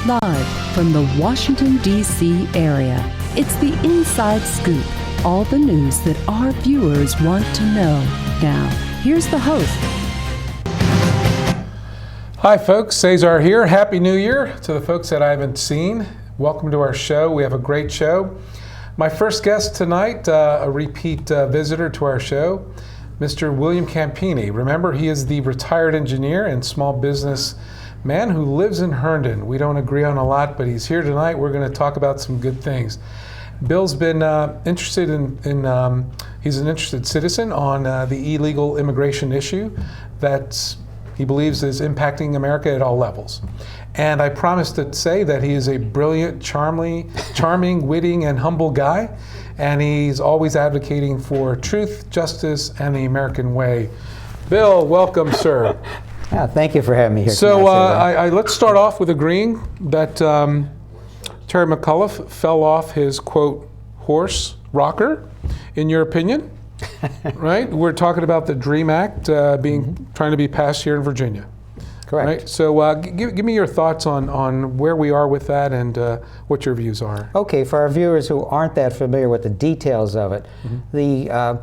Live from the Washington, D.C. area, it's the Inside Scoop. All the news that our viewers want to know. Now, here's the host. Hi folks, Cesar here. Happy New Year to the folks that I haven't seen. Welcome to our show. We have a great show. My first guest tonight, a repeat visitor to our show, Mr. William Campenni. Remember, he is the retired engineer and small business man who lives in Herndon. We don't agree on a lot, but he's here tonight. We're going to talk about some good things. Bill's been interested he's an interested citizen on the illegal immigration issue that he believes is impacting America at all levels. And I promise to say that he is a brilliant, charming, witty, and humble guy. And he's always advocating for truth, justice, and the American way. Bill, welcome, sir. Thank you for having me here. So let's start off with agreeing that Terry McAuliffe fell off his, quote, horse rocker, in your opinion, right? We're talking about the DREAM Act trying to be passed here in Virginia. Correct. Right? So give me your thoughts on where we are with that and what your views are. Okay, for our viewers who aren't that familiar with the details of it, the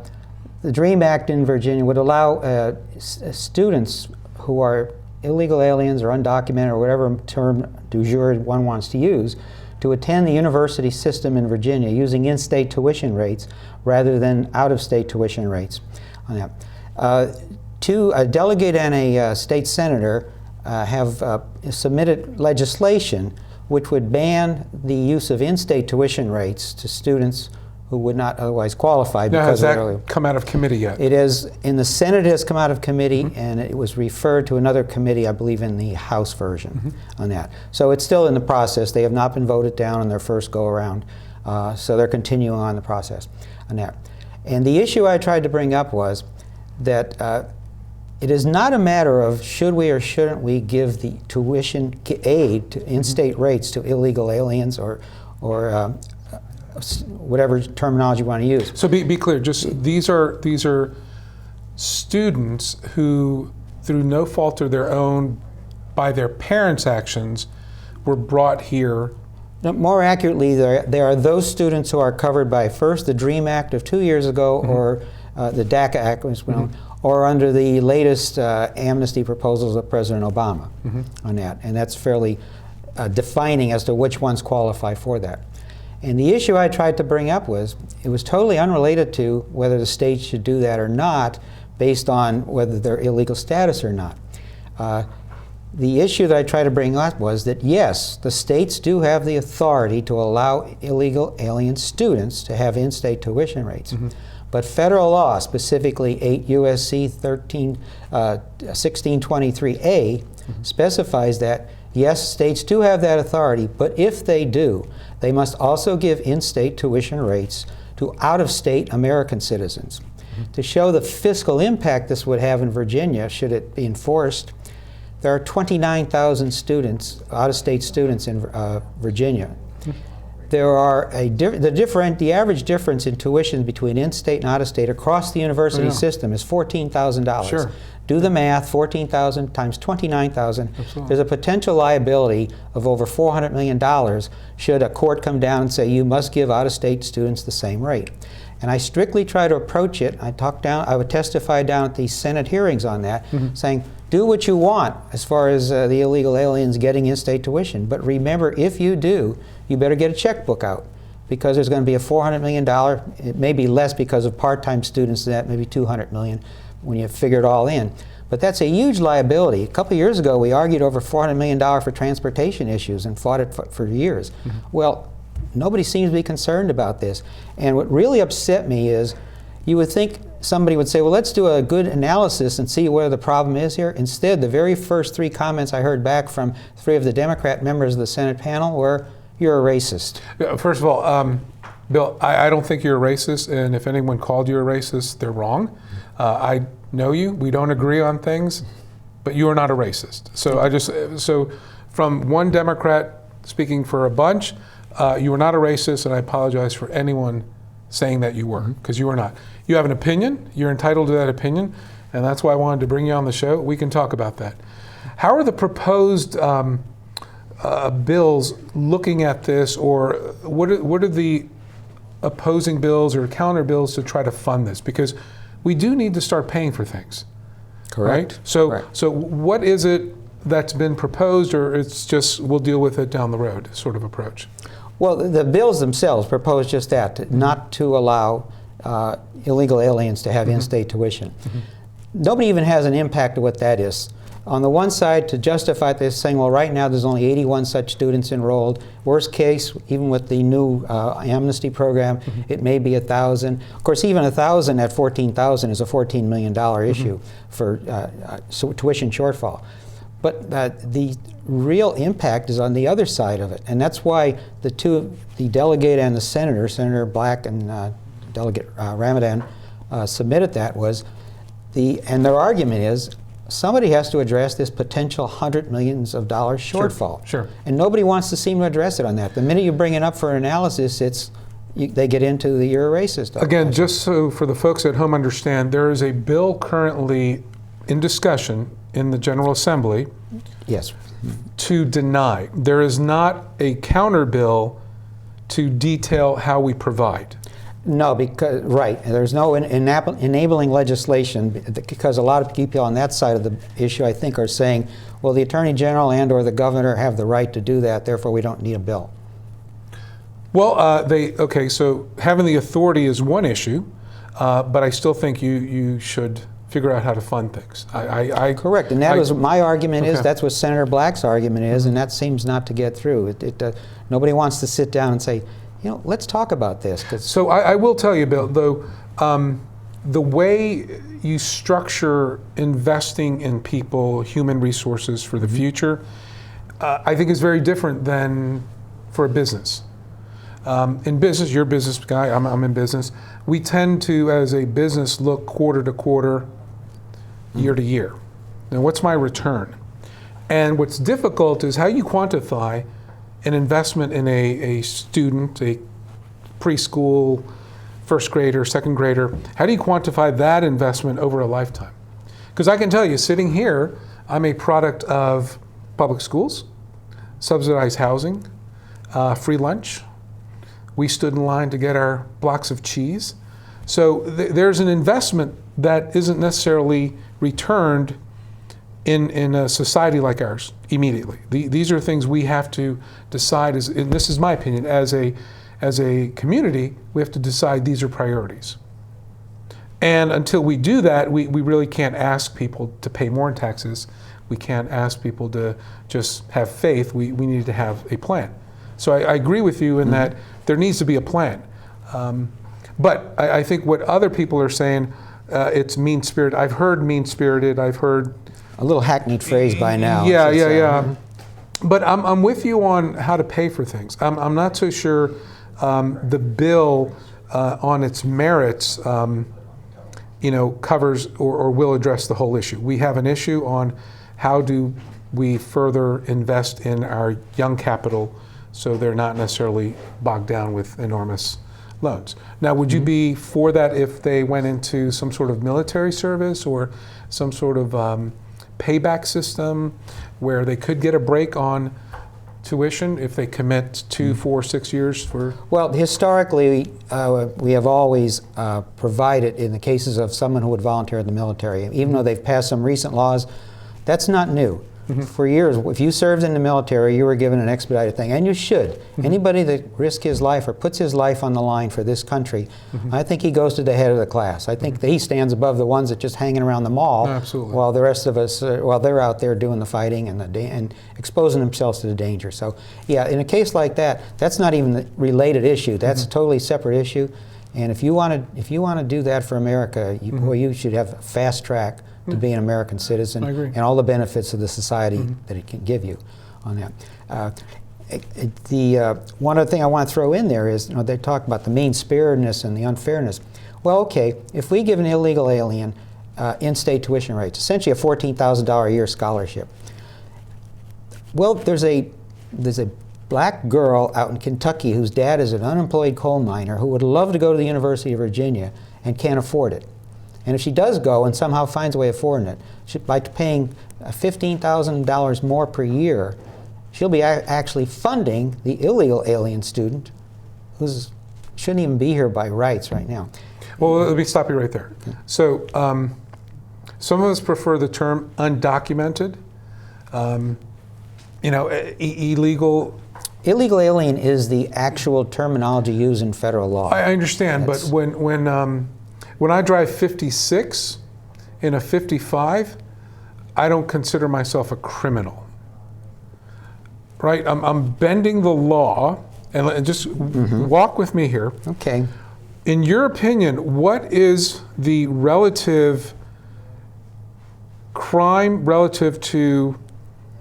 DREAM Act in Virginia would allow students who are illegal aliens or undocumented or whatever term du jour one wants to use to attend the university system in Virginia using in-state tuition rates rather than out-of-state tuition rates on that. A delegate and a state senator have submitted legislation which would ban the use of in-state tuition rates to students who would not otherwise qualify. Now, has that come out of committee yet? It is, in the Senate it has come out of committee, and it was referred to another committee, I believe in the House version on that. So it's still in the process. They have not been voted down in their first go-around, so they're continuing on the process on that. And the issue I tried to bring up was that it is not a matter of should we or shouldn't we give the tuition aid to in-state rates to illegal aliens or whatever terminology you want to use. So be clear. Just these are students who, through no fault of their own, by their parents' actions, were brought here. More accurately, there are those students who are covered by first the DREAM Act of 2 years ago, or the DACA Act, or under the latest amnesty proposals of President Obama on that, and that's fairly defining as to which ones qualify for that. And the issue I tried to bring up was, it was totally unrelated to whether the state should do that or not, based on whether they're illegal status or not. The issue that I tried to bring up was that yes, the states do have the authority to allow illegal alien students to have in-state tuition rates. But federal law, specifically 8 U.S.C. 1623A, specifies that yes, states do have that authority, but if they do, they must also give in-state tuition rates to out-of-state American citizens. To show the fiscal impact this would have in Virginia, should it be enforced, there are 29,000 students, out-of-state students in Virginia. There are the average difference in tuition between in-state and out-of-state across the university system is $14,000. Sure. Do the math, 14,000 times 29,000. There's a potential liability of over $400 million should a court come down and say you must give out-of-state students the same rate. And I strictly try to approach it. I would testify down at the Senate hearings on that, saying do what you want as far as the illegal aliens getting in-state tuition. But remember, if you do, you better get a checkbook out, because there's going to be a $400 million, it may be less because of part-time students, that maybe $200 million when you figure it all in. But that's a huge liability. A couple of years ago, we argued over $400 million for transportation issues and fought it for years. Well, nobody seems to be concerned about this. And what really upset me is, you would think somebody would say, well, let's do a good analysis and see where the problem is here. Instead, the very first 3 comments I heard back from 3 of the Democrat members of the Senate panel were, you're a racist. First of all, Bill, I don't think you're a racist, and if anyone called you a racist, they're wrong. I know you. We don't agree on things, but you are not a racist. So from one Democrat speaking for a bunch, you are not a racist, and I apologize for anyone saying that you were, because you are not. You have an opinion. You're entitled to that opinion, and that's why I wanted to bring you on the show. We can talk about that. How are the proposed bills looking at this, or what are the opposing bills or counter bills to try to fund this? Because we do need to start paying for things. Correct. Right? So, Correct. so what is it that's been proposed, or it's just we'll deal with it down the road sort of approach? Well, the bills themselves propose just that, not to allow illegal aliens to have in-state tuition. Nobody even has an impact of what that is. On the one side, to justify this, saying, well, right now there's only 81 such students enrolled. Worst case, even with the new amnesty program, it may be 1,000. Of course, even 1,000 at 14,000 is a $14 million issue for tuition shortfall. But the real impact is on the other side of it, and that's why the delegate and the senator, Senator Black and Delegate Ramadan, submitted that and their argument is somebody has to address this potential $100 million shortfall. Sure. And nobody wants to seem to address it on that. The minute you bring it up for analysis, they get into the you're a racist. Again, just so for the folks at home understand, there is a bill currently in discussion in the General Assembly. Yes. To deny. There is not a counter bill to detail how we provide. No, because there's no enabling legislation, because a lot of people on that side of the issue, I think, are saying, well, the Attorney General and/or the Governor have the right to do that, therefore we don't need a bill. Well, okay. So having the authority is one issue, but I still think you should figure out how to fund things. Correct, and that was my argument. Okay. That's what Senator Black's argument is, and that seems not to get through. Nobody wants to sit down and say, let's talk about this. So I will tell you, Bill, though, the way you structure investing in people, human resources for the future, I think is very different than for a business. In business, you're a business guy, I'm in business. We tend to, as a business, look quarter to quarter, year to year. Now, what's my return? And what's difficult is how you quantify an investment in a student, a preschool, first grader, second grader. How do you quantify that investment over a lifetime? Because I can tell you, sitting here, I'm a product of public schools, subsidized housing, free lunch. We stood in line to get our blocks of cheese. So there's an investment that isn't necessarily returned in a society like ours immediately. These are things we have to decide, and this is my opinion, as a community, we have to decide these are priorities. And until we do that, we really can't ask people to pay more in taxes. We can't ask people to just have faith. We need to have a plan. So I agree with you in that there needs to be a plan. But I think what other people are saying, it's mean-spirited. I've heard mean-spirited. I've heard a little hackneyed phrase by now. Yeah. But I'm with you on how to pay for things. I'm not so sure the bill on its merits, covers or will address the whole issue. We have an issue on how do we further invest in our young capital so they're not necessarily bogged down with enormous loans. Now, would you be for that if they went into some sort of military service or some sort of payback system where they could get a break on tuition if they commit 2, 4, 6 years for? Well, historically, we have always provided in the cases of someone who would volunteer in the military, even though they've passed some recent laws, that's not new. For years, if you served in the military, you were given an expedited thing, and you should. Anybody that risks his life or puts his life on the line for this country, I think he goes to the head of the class. I think that he stands above the ones that just hanging around the mall, while the rest of us, while they're out there doing the fighting and exposing themselves to the danger. So, yeah, in a case like that, that's not even a related issue. That's a totally separate issue. And if you want to do that for America, you should have a fast track to be an American citizen and all the benefits of the society that it can give you on that. One other thing I want to throw in there is, they talk about the mean-spiritedness and the unfairness. Well, okay, if we give an illegal alien in-state tuition rates, essentially a $14,000 a year scholarship. Well, there's a black girl out in Kentucky whose dad is an unemployed coal miner who would love to go to the University of Virginia and can't afford it. And if she does go and somehow finds a way of affording it, by paying $15,000 more per year, she'll be actually funding the illegal alien student who shouldn't even be here by rights right now. Well, let me stop you right there. So some of us prefer the term undocumented. Illegal. Illegal alien is the actual terminology used in federal law. I understand, but when I drive 56 in a 55, I don't consider myself a criminal. Right? I'm bending the law, and just walk with me here. Okay. In your opinion, what is the relative crime relative to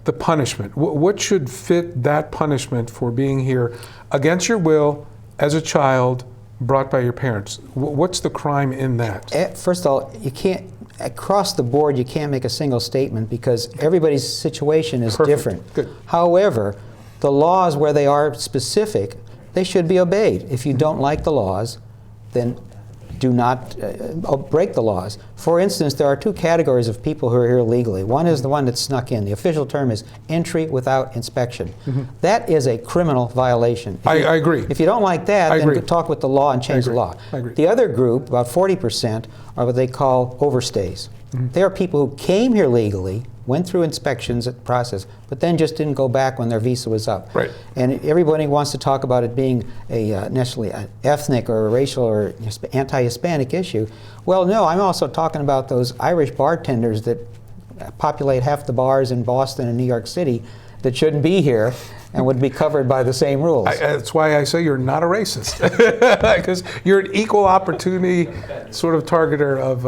the punishment? What should fit that punishment for being here against your will as a child brought by your parents? What's the crime in that? First of all, you can't, across the board, you can't make a single statement because everybody's situation is different. Good. However, the laws where they are specific, they should be obeyed. If you don't like the laws, then do not break the laws. For instance, there are two categories of people who are here illegally. One is the one that snuck in. The official term is entry without inspection. That is a criminal violation. I agree. If you don't like that, then talk with the law and change the law. I agree. The other group, about 40%, are what they call overstays. They are people who came here legally, went through inspections at the process, but then just didn't go back when their visa was up. Right. And everybody wants to talk about it being a necessarily an ethnic or a racial or anti-Hispanic issue. Well, no, I'm also talking about those Irish bartenders that populate half the bars in Boston and New York City that shouldn't be here and would be covered by the same rules. That's why I say you're not a racist, because you're an equal opportunity sort of targeter of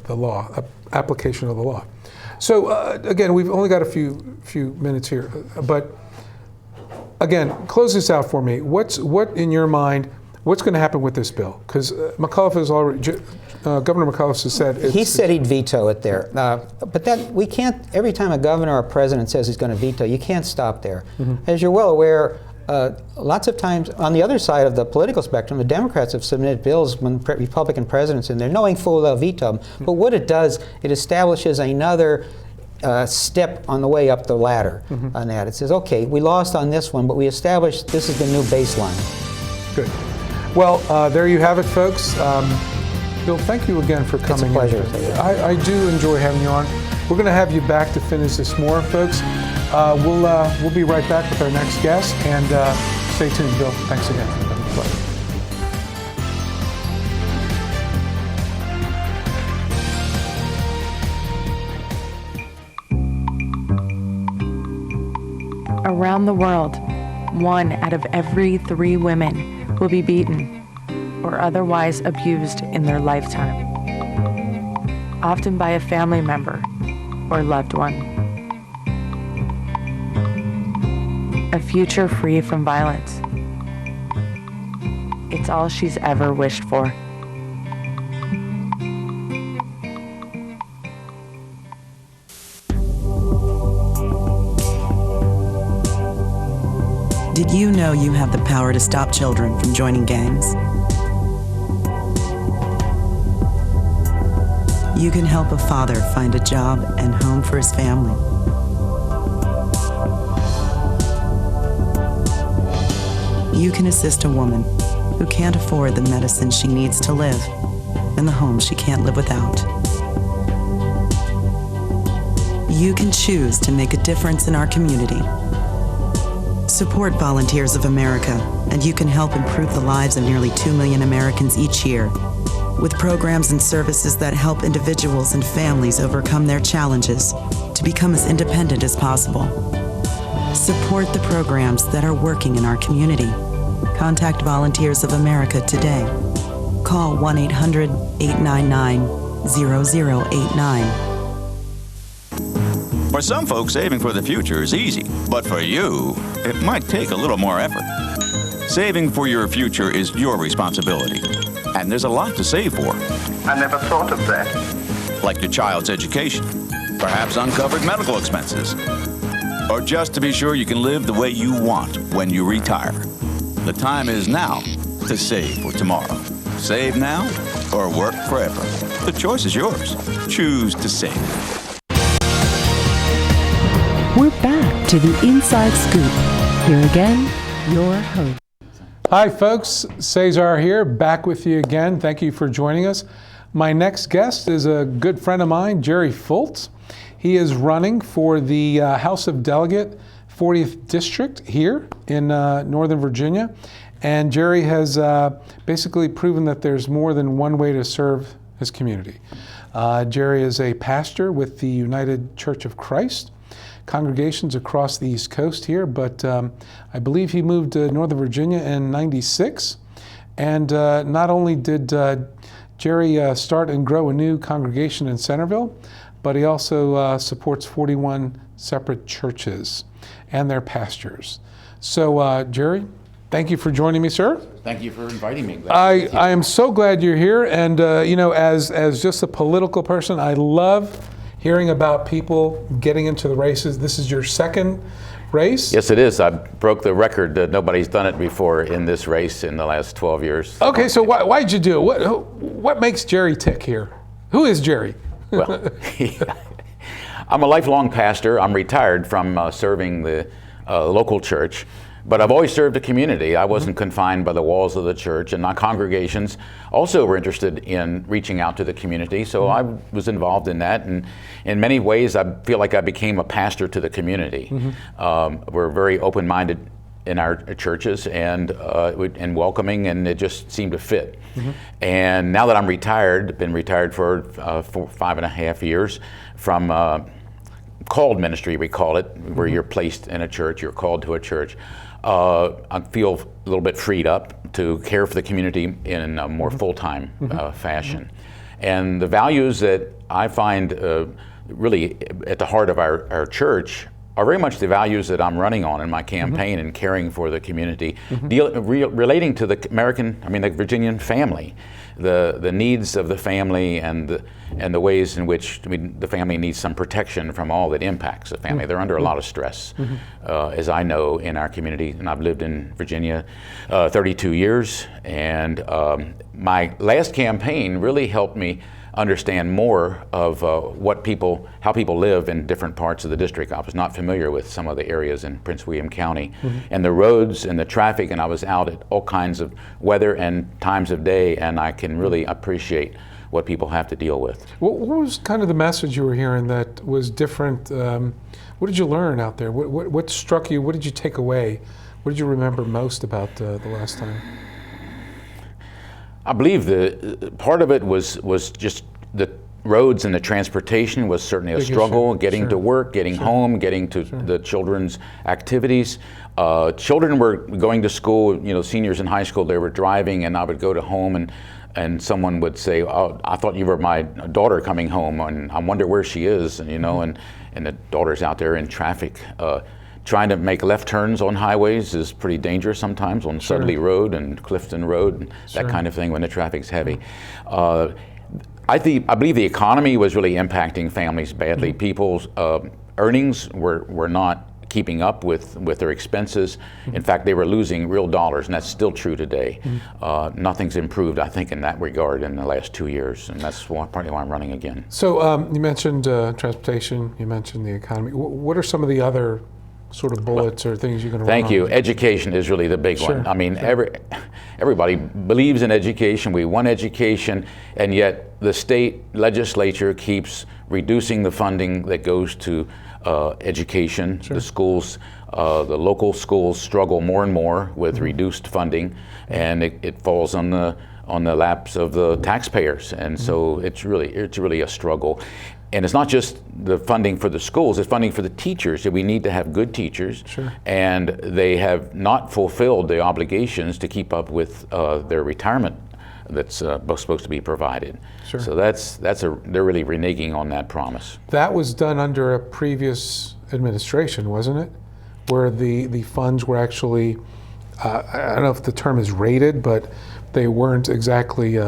the law, application of the law. So again, we've only got a few minutes here, but again, close this out for me. What in your mind? What's going to happen with this bill? Because McAuliffe has already, Governor McAuliffe has said he said he'd veto it there, but that we can't. Every time a governor or president says he's going to veto, you can't stop there. As you're well aware, lots of times on the other side of the political spectrum, the Democrats have submitted bills when Republican presidents in there, knowing full well they'll veto them. But what it does, it establishes another step on the way up the ladder on that. It says, okay, we lost on this one, but we established this is the new baseline. Good. Well, there you have it, folks. Bill, thank you again for coming. It's a pleasure. I do enjoy having you on. We're going to have you back to finish this more, folks. We'll be right back with our next guest, and stay tuned, Bill. Thanks again. Around the world, 1 out of every 3 women will be beaten or otherwise abused in their lifetime, often by a family member or loved one. A future free from violence. It's all she's ever wished for. Did you know you have the power to stop children from joining gangs? You can help a father find a job and home for his family. You can assist a woman who can't afford the medicine she needs to live and the home she can't live without. You can choose to make a difference in our community. Support Volunteers of America, and you can help improve the lives of nearly 2 million Americans each year with programs and services that help individuals and families overcome their challenges to become as independent as possible. Support the programs that are working in our community. Contact Volunteers of America today. Call 1-800-899-0089. For some folks, saving for the future is easy, but for you, it might take a little more effort. Saving for your future is your responsibility, and there's a lot to save for. I never thought of that. Like your child's education, perhaps uncovered medical expenses, or just to be sure you can live the way you want when you retire. The time is now to save for tomorrow. Save now or work forever. The choice is yours. Choose to save. We're back to the Inside Scoop. Here again, your host. Hi folks, Cesar here, back with you again. Thank you for joining us. My next guest is a good friend of mine, Jerry Foltz. He is running for the House of Delegate 40th District here in Northern Virginia. And Jerry has basically proven that there's more than one way to serve his community. Jerry is a pastor with the United Church of Christ, congregations across the East Coast here, but I believe he moved to Northern Virginia in '96. And not only did Jerry start and grow a new congregation in Centerville, but he also supports 41 separate churches and their pastors. So Jerry, thank you for joining me, sir. Thank you for inviting me. I am so glad you're here, and as just a political person, I love hearing about people getting into the races. This is your second race? Yes, it is. I broke the record. Nobody's done it before in this race in the last 12 years. Okay, so why'd you do it? What makes Jerry tick here? Who is Jerry? Well, I'm a lifelong pastor. I'm retired from serving the local church. But I've always served the community. I wasn't confined by the walls of the church, and my congregations also were interested in reaching out to the community, so I was involved in that, and in many ways I feel like I became a pastor to the community. We're very open-minded in our churches and welcoming, and it just seemed to fit. And now that I'm retired, been retired for 5.5 years from called ministry, we call it, where you're placed in a church, you're called to a church. I feel a little bit freed up to care for the community in a more full-time fashion. And the values that I find really at the heart of our church are very much the values that I'm running on in my campaign and caring for the community, relating to the the Virginian family, the needs of the family and the ways in which the family needs some protection from all that impacts the family. They're under a lot of stress, as I know, in our community. And I've lived in Virginia 32 years, and my last campaign really helped me understand more of how people live in different parts of the district. I was not familiar with some of the areas in Prince William County and the roads and the traffic, and I was out at all kinds of weather and times of day, and I can really appreciate what people have to deal with. What was kind of the message you were hearing that was different? What did you learn out there? What struck you? What did you take away? What did you remember most about the last time? I believe the part of it was just the roads and the transportation was certainly a struggle, getting to work, getting home, getting to the children's activities. Children were going to school, seniors in high school, they were driving, and I would go to home and someone would say, "Oh, I thought you were my daughter coming home, and I wonder where she is," and the daughter's out there in traffic. Trying to make left turns on highways is pretty dangerous sometimes, on Sudley Road and Clifton Road, and that kind of thing when the traffic's heavy. I believe the economy was really impacting families badly. People's earnings were not keeping up with their expenses. In fact, they were losing real dollars, and that's still true today. Nothing's improved, I think, in that regard in the last 2 years, and that's partly why I'm running again. So you mentioned transportation, you mentioned the economy. What are some of the other sort of bullets or things you're going to run on? Thank you. Education is really the big one. I mean, everybody believes in education. We want education, and yet the state legislature keeps reducing the funding that goes to education. The schools, the local schools struggle more and more with reduced funding, and it falls on the laps of the taxpayers, and so it's really a struggle. And it's not just the funding for the schools, it's funding for the teachers. We need to have good teachers, and they have not fulfilled the obligations to keep up with their retirement that's supposed to be provided. So they're really reneging on that promise. That was done under a previous administration, wasn't it? Where the funds were actually, I don't know if the term is rated, but they weren't exactly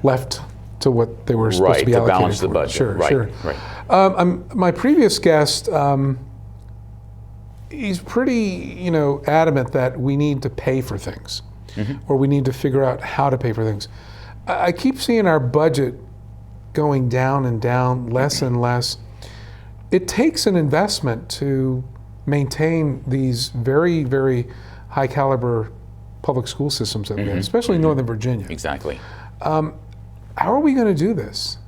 left to what they were supposed to be allocated to balance the budget. Right. My previous guest, he's pretty, adamant that we need to pay for things, or we need to figure out how to pay for things. I keep seeing our budget going down and down, less and less. It takes an investment to maintain these very, very high caliber public school systems that we have, especially in Northern Virginia. Exactly. How are we going to do this?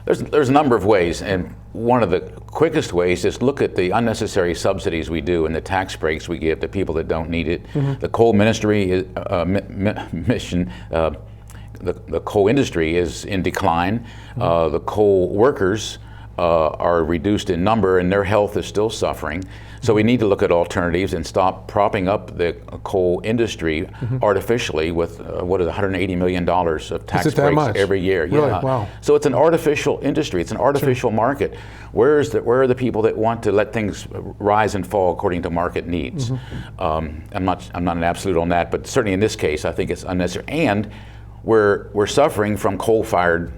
There's a number of ways, and one of the quickest ways is look at the unnecessary subsidies we do and the tax breaks we give to people that don't need it. The coal ministry mission. The coal industry is in decline. The coal workers are reduced in number, and their health is still suffering. So we need to look at alternatives and stop propping up the coal industry artificially with what is $180 million of tax breaks every year. Really? Wow. So it's an artificial industry. It's an artificial market. Where are the people that want to let things rise and fall according to market needs? I'm not an absolute on that, but certainly in this case, I think it's unnecessary. And we're suffering from coal-fired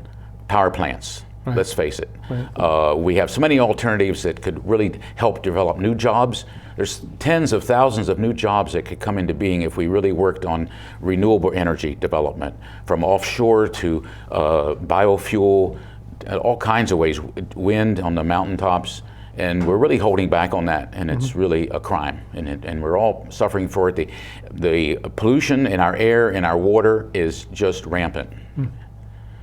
power plants. Right. Let's face it. Right. We have so many alternatives that could really help develop new jobs. There's tens of thousands of new jobs that could come into being if we really worked on renewable energy development, from offshore to biofuel, all kinds of ways, wind on the mountaintops. And we're really holding back on that, and it's really a crime, and we're all suffering for it. The pollution in our air, in our water, is just rampant.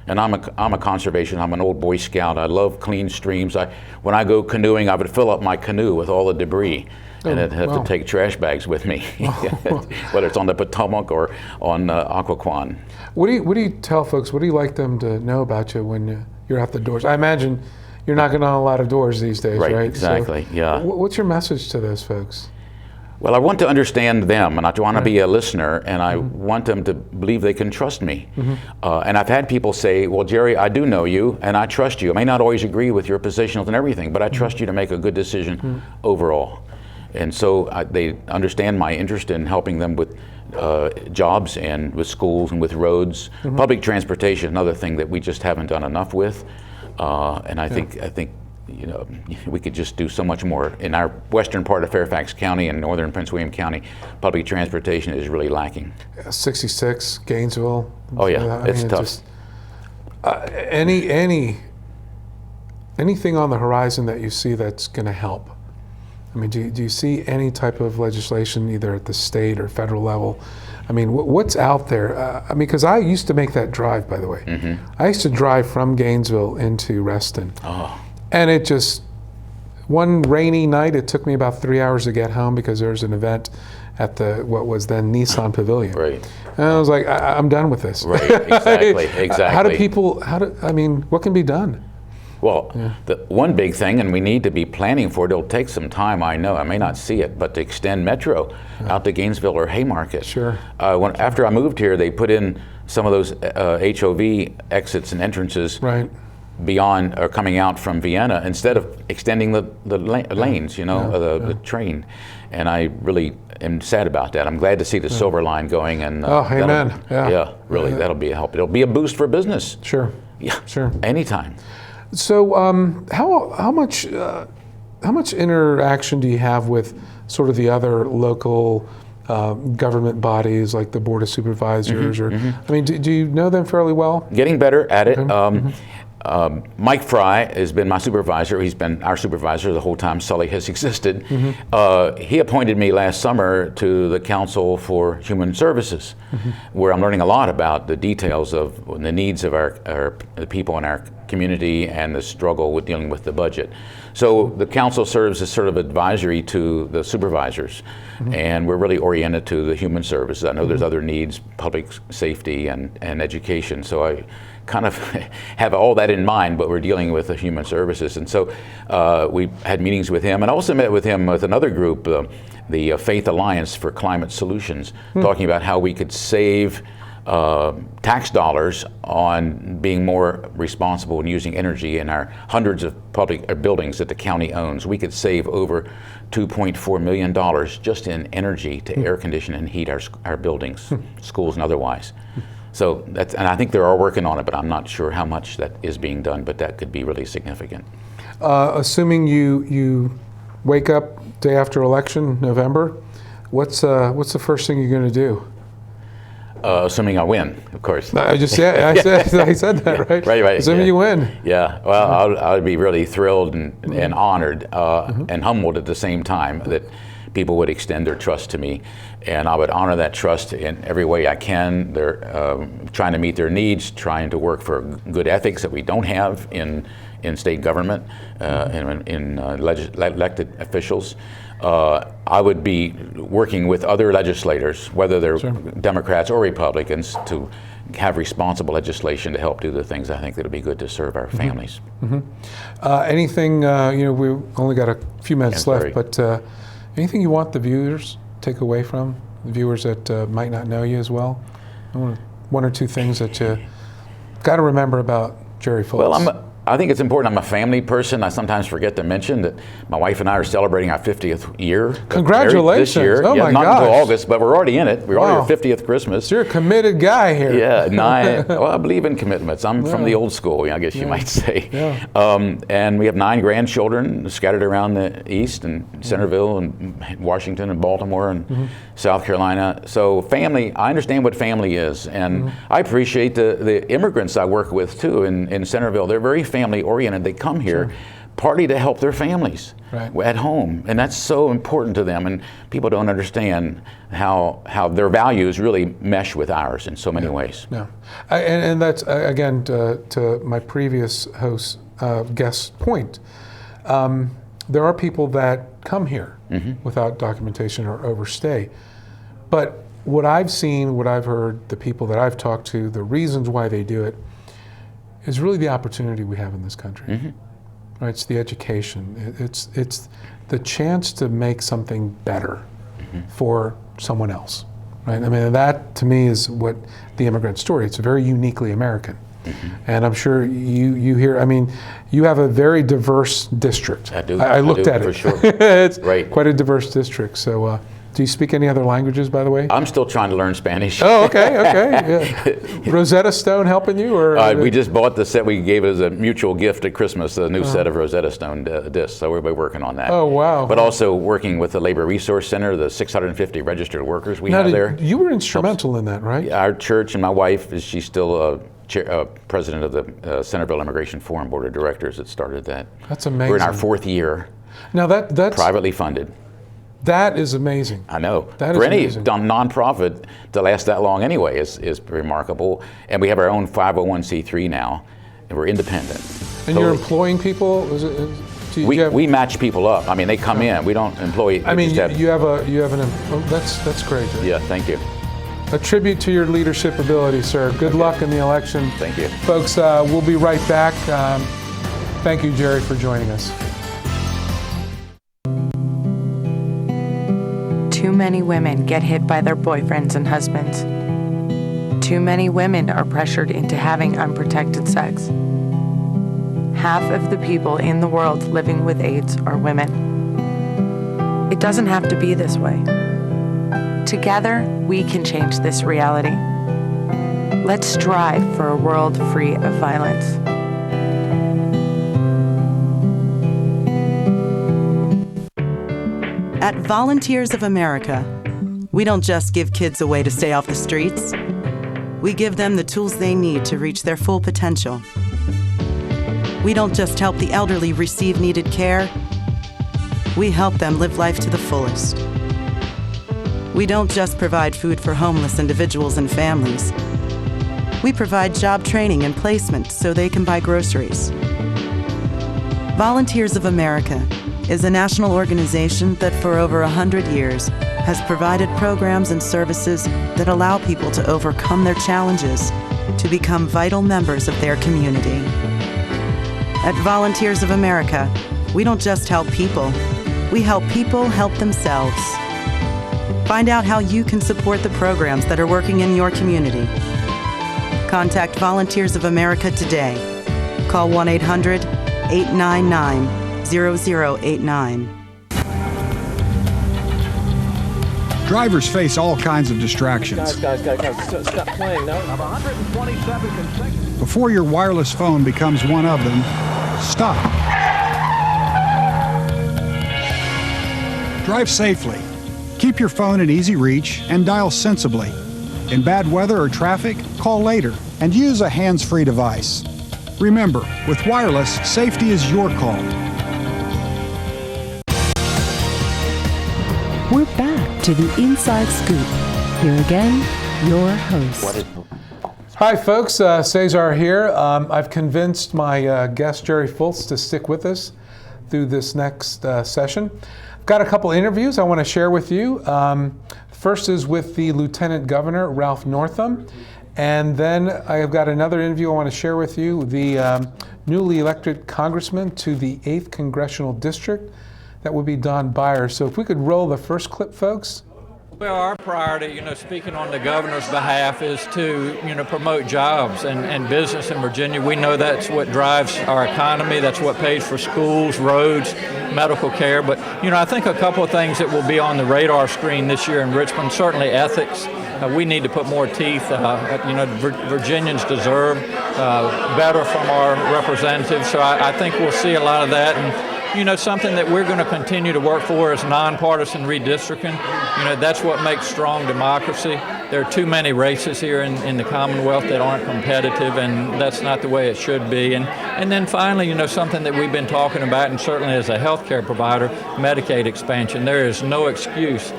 And I'm a conservationist. I'm an old Boy Scout. I love clean streams. When I go canoeing, I would fill up my canoe with all the debris, and I'd have to take trash bags with me, whether it's on the Potomac or on Occoquan. What do you tell folks? What do you like them to know about you when you're out the doors? I imagine you're knocking on a lot of doors these days, right? Exactly. So, yeah. What's your message to those folks? Well, I want to understand them, and I want to be a listener, and I want them to believe they can trust me. And I've had people say, well, Jerry, I do know you, and I trust you. I may not always agree with your positions and everything, but I trust you to make a good decision overall. And so they understand my interest in helping them with jobs and with schools and with roads. Public transportation, another thing that we just haven't done enough with. And I think you know, we could just do so much more. In our western part of Fairfax County and northern Prince William County, public transportation is really lacking. 66, Gainesville. Oh yeah, it's tough. Just, anything on the horizon that you see that's going to help? I mean, do you see any type of legislation either at the state or federal level? I mean, what's out there? I mean, because I used to make that drive, by the way. I used to drive from Gainesville into Reston. And it just, one rainy night, it took me about 3 hours to get home because there was an event at what was then Nissan Pavilion. Right. And I was like, I'm done with this. Right, exactly. I mean, what can be done? Well, the one big thing, and we need to be planning for it, it'll take some time, I know, I may not see it, but to extend Metro out to Gainesville or Haymarket. Sure. After I moved here, they put in some of those HOV exits and entrances beyond or coming out from Vienna instead of extending the lanes, you know, the train. And I really am sad about that. I'm glad to see the Silver Line going. And amen. Really, that'll be a help. It'll be a boost for business. Sure. Yeah. Sure. Anytime. So, how much interaction do you have with sort of the other local government bodies like the Board of Supervisors? Or I mean, do you know them fairly well? Getting better at it. Mike Fry has been my supervisor. He's been our supervisor the whole time Sully has existed. He appointed me last summer to the Council for Human Services, where I'm learning a lot about the details of the needs of the people in our community and the struggle with dealing with the budget. So the council serves as sort of advisory to the supervisors, and we're really oriented to the human services. I know there's other needs, public safety and education, so I kind of have all that in mind, but we're dealing with the human services. And so we had meetings with him, and I also met with him with another group, the Faith Alliance for Climate Solutions, talking about how we could save tax dollars on being more responsible in using energy in our hundreds of public buildings that the county owns. We could save over $2.4 million just in energy to air condition and heat our buildings, schools and otherwise. So and I think they are working on it, but I'm not sure how much that is being done, but that could be really significant. Assuming you wake up day after election, November, what's the first thing you're going to do? Assuming I win, of course. I said that, right? Right. Assuming you win. Yeah, well, I'd be really thrilled and honored and humbled at the same time that people would extend their trust to me. And I would honor that trust in every way I can. They're trying to meet their needs, trying to work for good ethics that we don't have in state government, in elected officials. I would be working with other legislators, whether they're Democrats or Republicans, to have responsible legislation to help do the things I think that'll be good to serve our families. Anything, we've only got a few minutes left, but anything you want the viewers take away from, the viewers that might not know you as well? One or two things that you got to remember about Jerry Foltz. Well, I think it's important. I'm a family person. I sometimes forget to mention that my wife and I are celebrating our 50th year. Congratulations! This year. Oh my gosh! Not until August, but we're already in it. We're already at 50th Christmas. So you're a committed guy here. Yeah, 9. Well, I believe in commitments. I'm from the old school, I guess you might say. Yeah. And we have 9 grandchildren scattered around the East, and Centerville, and Washington, and Baltimore, and South Carolina. So family. I understand what family is, and I appreciate the immigrants I work with too in Centerville. They're very family oriented. They come here partly to help their families at home, and that's so important to them, and people don't understand how their values really mesh with ours in so many ways. Yeah, and that's again to my previous host guest's point. There are people that come here without documentation or overstay, but what I've seen, what I've heard, the people that I've talked to, the reasons why they do it is really the opportunity we have in this country. Right? It's the education. It's the chance to make something better for someone else. Right? I mean, that to me is what the immigrant story. It's very uniquely American. And I'm sure you hear. I mean, you have a very diverse district. I do. I looked at it for sure. It's Right. quite a diverse district. So. Do you speak any other languages, by the way? I'm still trying to learn Spanish. Oh, okay. Yeah. Rosetta Stone helping you, or we just bought the set. We gave it as a mutual gift at Christmas, a new set of Rosetta Stone discs. So we'll be working on that. Oh, wow. But also working with the Labor Resource Center, the 650 registered workers we have there. You were instrumental in that, right? Our church and my wife, she's still president of the Centerville Immigration Forum Board of Directors that started that. That's amazing. We're in our 4th year. Now that's privately funded. That is amazing. I know. That is for any amazing. nonprofit to last that long anyway is remarkable. And we have our own 501c3 now, and we're independent. And you're employing people? We match people up. I mean, they come in. We don't employ. I mean, you have an. That's great. Right? Yeah, thank you. A tribute to your leadership ability, sir. Good luck in the election. Thank you. Folks, we'll be right back. Thank you, Jerry, for joining us. Too many women get hit by their boyfriends and husbands. Too many women are pressured into having unprotected sex. Half of the people in the world living with AIDS are women. It doesn't have to be this way. Together, we can change this reality. Let's strive for a world free of violence. At Volunteers of America, we don't just give kids a way to stay off the streets. We give them the tools they need to reach their full potential. We don't just help the elderly receive needed care. We help them live life to the fullest. We don't just provide food for homeless individuals and families. We provide job training and placement so they can buy groceries. Volunteers of America is a national organization that for over 100 years has provided programs and services that allow people to overcome their challenges to become vital members of their community. At Volunteers of America, we don't just help people, we help people help themselves. Find out how you can support the programs that are working in your community. Contact Volunteers of America today. Call 1-800-899-0089. Drivers face all kinds of distractions. Guys, stop playing. No. 127 consecutive. Before your wireless phone becomes one of them, stop. Drive safely. Keep your phone in easy reach and dial sensibly. In bad weather or traffic, call later and use a hands-free device. Remember, with wireless, safety is your call. We're back to the Inside Scoop. Here again, your host. Hi, folks. Cesar here. I've convinced my guest, Jerry Foltz, to stick with us through this next session. I've got a couple interviews I want to share with you. First is with the Lieutenant Governor, Ralph Northam. And then I've got another interview I want to share with you, the newly elected congressman to the 8th Congressional District. That would be Don Byers. So if we could roll the first clip, folks. Well, our priority, speaking on the governor's behalf, is to, promote jobs and business in Virginia. We know that's what drives our economy. That's what pays for schools, roads, medical care. But, I think a couple of things that will be on the radar screen this year in Richmond, certainly ethics. We need to put more teeth. Virginians deserve better from our representatives. So I think we'll see a lot of that. And, something that we're going to continue to work for is nonpartisan redistricting. That's what makes strong democracy. There are too many races here in the Commonwealth that aren't competitive, and that's not the way it should be. And then finally, something that we've been talking about, and certainly as a healthcare provider, Medicaid expansion. There is no excuse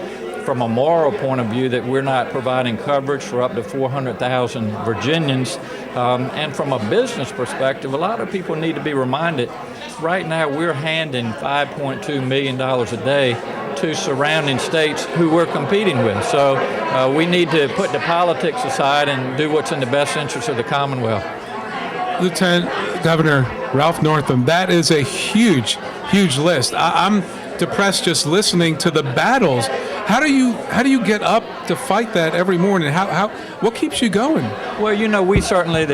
from a moral point of view that we're not providing coverage for up to 400,000 Virginians. And from a business perspective, a lot of people need to be reminded, right now we're handing $5.2 million a day to surrounding states who we're competing with. So we need to put the politics aside and do what's in the best interest of the Commonwealth. Lieutenant Governor Ralph Northam, that is a huge, huge list. I'm depressed just listening to the battles. How do you get up to fight that every morning? What keeps you going? Well, we certainly,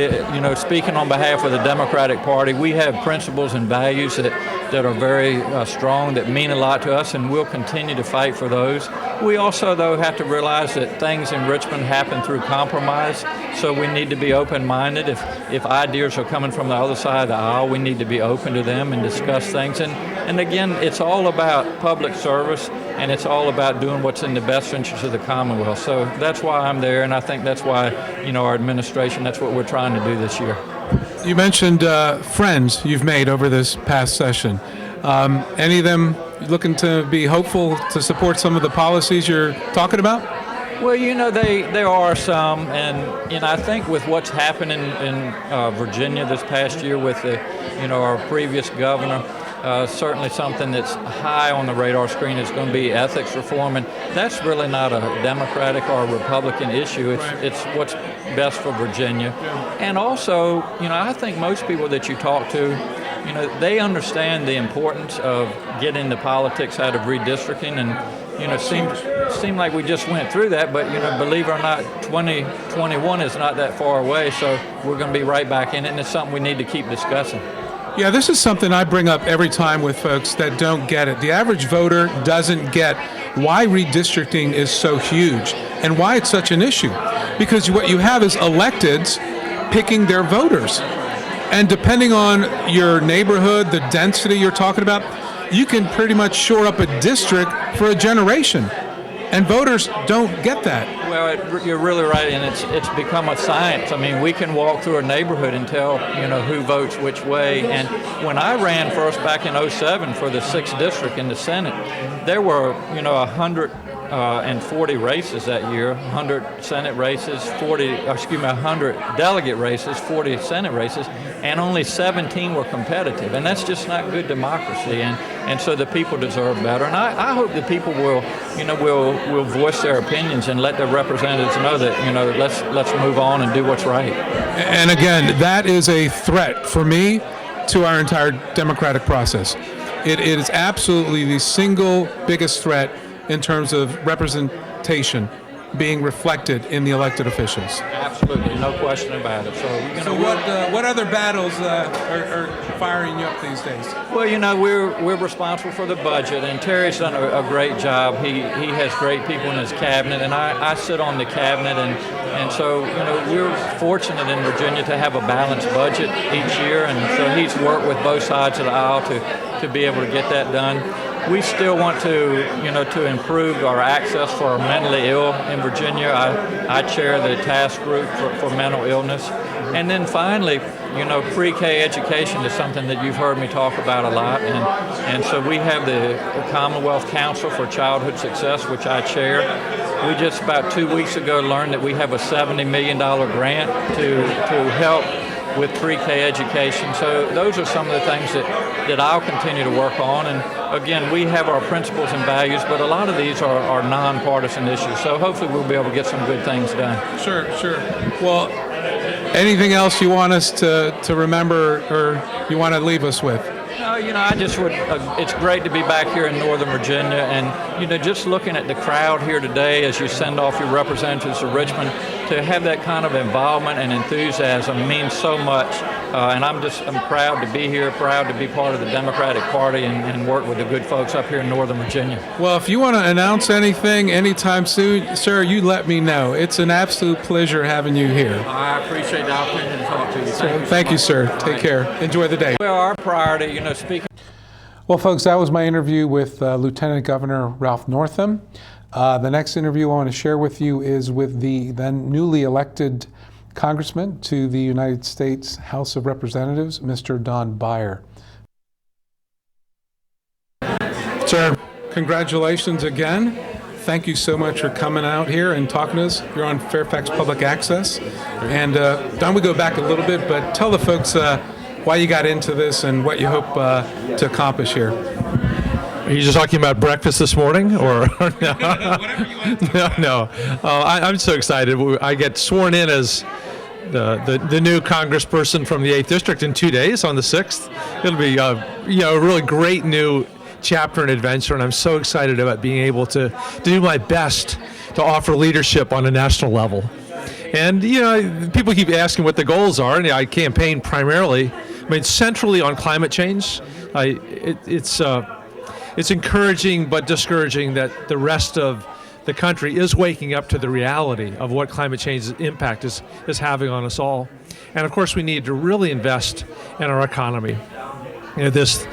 speaking on behalf of the Democratic Party, we have principles and values that are very strong, that mean a lot to us, and we'll continue to fight for those. We also, though, have to realize that things in Richmond happen through compromise, so we need to be open-minded. If ideas are coming from the other side of the aisle, we need to be open to them and discuss things. And again, it's all about public service, and it's all about doing what's in the best interest of the Commonwealth. So that's why I'm there, and I think that's why, our administration, that's what we're trying to do this year. You mentioned friends you've made over this past session. Any of them looking to be hopeful to support some of the policies you're talking about? Well, there are some, and I think with what's happened in Virginia this past year with our previous governor, certainly something that's high on the radar screen is going to be ethics reform, and that's really not a Democratic or a Republican issue. It's what's best for Virginia. And also, I think most people that you talk to, they understand the importance of getting the politics out of redistricting, and seem like we just went through that, but believe it or not, 2021 is not that far away, so we're going to be right back in it, and it's something we need to keep discussing. Yeah, this is something I bring up every time with folks that don't get it. The average voter doesn't get why redistricting is so huge and why it's such an issue. Because what you have is electeds picking their voters. And depending on your neighborhood, the density you're talking about, you can pretty much shore up a district for a generation. And voters don't get that. Well, you're really right, and it's become a science. I mean, we can walk through a neighborhood and tell, who votes which way. And when I ran first back in 2007 for the 6th district in the Senate, there were, 140 races that year, 100 Senate races, 100 delegate races, 40 Senate races, and only 17 were competitive. And that's just not good democracy. And so the people deserve better. And I hope the people will voice their opinions and let their representatives know that, let's move on and do what's right. And again, that is a threat for me to our entire democratic process. It is absolutely the single biggest threat in terms of representation being reflected in the elected officials. Absolutely, no question about it. So what other battles are firing you up these days? Well, we're responsible for the budget, and Terry's done a great job. He has great people in his cabinet, and I sit on the cabinet, and so we're fortunate in Virginia to have a balanced budget each year, and so he's worked with both sides of the aisle to be able to get that done. we still want to improve our access for our mentally ill in Virginia. I chair the task group for mental illness. And then finally, pre-K education is something that you've heard me talk about a lot. And so we have the Commonwealth Council for Childhood Success, which I chair. We just about 2 weeks ago learned that we have a $70 million grant to help with pre-K education. So those are some of the things that I'll continue to work on. And again, we have our principles and values, but a lot of these are nonpartisan issues. So hopefully we'll be able to get some good things done. Sure. Well, anything else you want us to remember or you want to leave us with? I just would, it's great to be back here in Northern Virginia, and, just looking at the crowd here today as you send off your representatives to Richmond, to have that kind of involvement and enthusiasm means so much, and I'm proud to be here, proud to be part of the Democratic Party and work with the good folks up here in Northern Virginia. Well, if you want to announce anything anytime soon, sir, you let me know. It's an absolute pleasure having you here. I appreciate the opportunity to talk to you. Thank you, sir. Take care. Enjoy the day. Well, our priority, speaking. Well, folks, that was my interview with Lieutenant Governor Ralph Northam. The next interview I want to share with you is with the then newly elected Congressman to the United States House of Representatives, Mr. Don Beyer. Sir, congratulations again. Thank you so much for coming out here and talking to us. You're on Fairfax Public Access. And Don, we go back a little bit, but tell the folks why you got into this and what you hope to accomplish here. Are you just talking about breakfast this morning, or no? I'm so excited. I get sworn in as the new congressperson from the 8th District in 2 days on the 6th. It'll be a really great new chapter and adventure, and I'm so excited about being able to do my best to offer leadership on a national level. And people keep asking what the goals are, and I campaign primarily, centrally on climate change. It's encouraging but discouraging that the rest of the country is waking up to the reality of what climate change's impact is having on us all. And of course, we need to really invest in our economy. This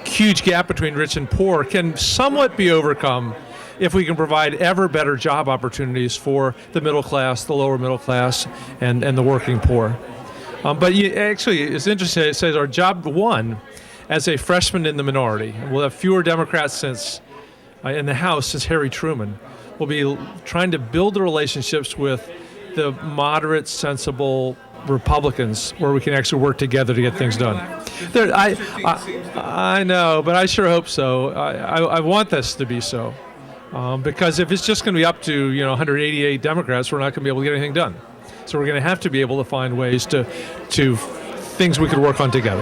huge gap between rich and poor can somewhat be overcome if we can provide ever better job opportunities for the middle class, the lower middle class, and the working poor. But actually, it's interesting. It says our job one, as a freshman in the minority, we'll have fewer Democrats in the House since Harry Truman. We'll be trying to build the relationships with the moderate, sensible Republicans where we can actually work together to get things done. I know, but I sure hope so. I want this to be so. Because if it's just going to be up to 188 Democrats, we're not going to be able to get anything done. So we're going to have to be able to find ways to things we could work on together.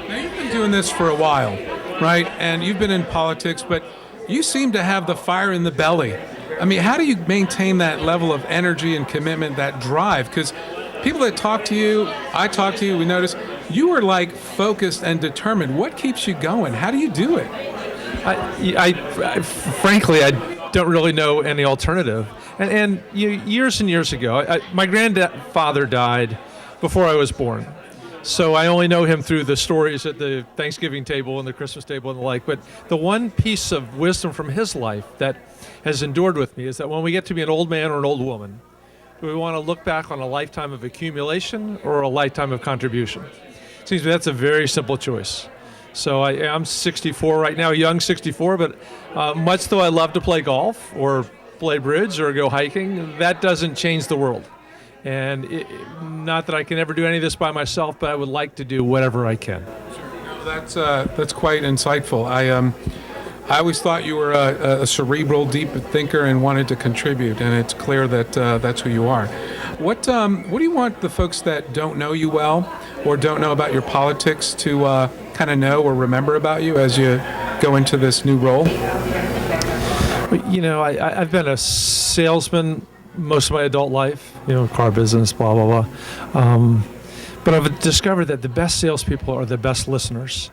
Now, you've been doing this for a while, right? And you've been in politics, but you seem to have the fire in the belly. How do you maintain that level of energy and commitment, that drive? Because people that talk to you, I talk to you, we notice you are like focused and determined. What keeps you going? How do you do it? Frankly, I don't really know any alternative. And years and years ago, my grandfather died before I was born. So I only know him through the stories at the Thanksgiving table and the Christmas table and the like. But the one piece of wisdom from his life that has endured with me is that when we get to be an old man or an old woman, do we want to look back on a lifetime of accumulation or a lifetime of contribution? It seems to me that's a very simple choice. So I'm 64 right now, young 64, but much though I love to play golf or play bridge or go hiking, that doesn't change the world. And not that I can ever do any of this by myself, but I would like to do whatever I can. That's quite insightful. I always thought you were a cerebral, deep thinker and wanted to contribute, and it's clear that that's who you are. What do you want the folks that don't know you well or don't know about your politics to kind of know or remember about you as you go into this new role? I've been a salesman most of my adult life, car business, blah, blah, blah. But I've discovered that the best salespeople are the best listeners.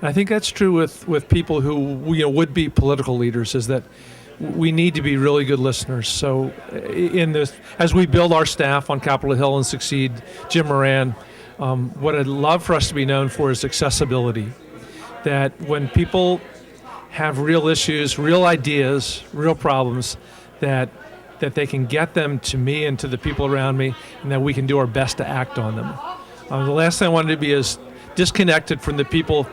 And I think that's true with people who would be political leaders, is that we need to be really good listeners. So as we build our staff on Capitol Hill and succeed Jim Moran, what I'd love for us to be known for is accessibility. That when people have real issues, real ideas, real problems, that they can get them to me and to the people around me, and that we can do our best to act on them. The last thing I wanted to be is disconnected from the people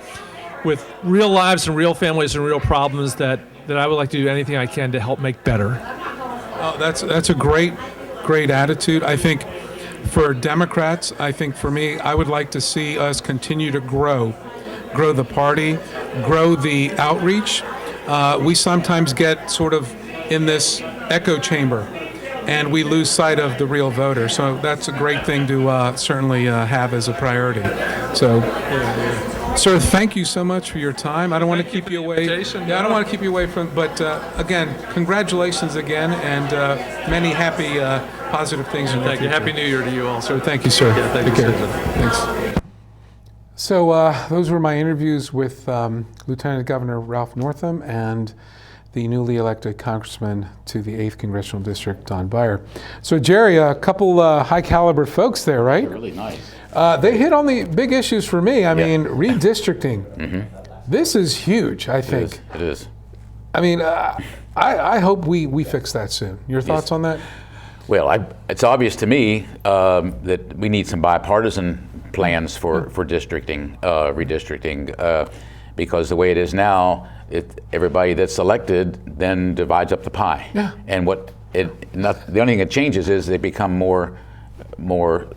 with real lives and real families and real problems that I would like to do anything I can to help make better. Oh, that's a great attitude. I think for Democrats, I think for me, I would like to see us continue to grow the party, grow the outreach. We sometimes get sort of in this echo chamber, and we lose sight of the real voter. So that's a great thing to certainly have as a priority. So, sir, thank you so much for your time. I don't want to keep you away. Yeah, I don't want to keep you away from. But again, congratulations again, and many happy, positive things in your future. Happy New Year to you all. So thank you, sir. Yeah, thank Take you, care. Thanks. So those were my interviews with Lieutenant Governor Ralph Northam and the newly elected Congressman to the 8th Congressional District, Don Beyer. So Jerry, a couple high caliber folks there, right? They're really nice. They hit on the big issues for me. I mean, redistricting. This is huge, I think. It is. I mean, I hope we fix that soon. Your thoughts on that? Well, it's obvious to me that we need some bipartisan plans for redistricting, because the way it is now, everybody that's elected then divides up the pie. Yeah. And the only thing that changes is they become more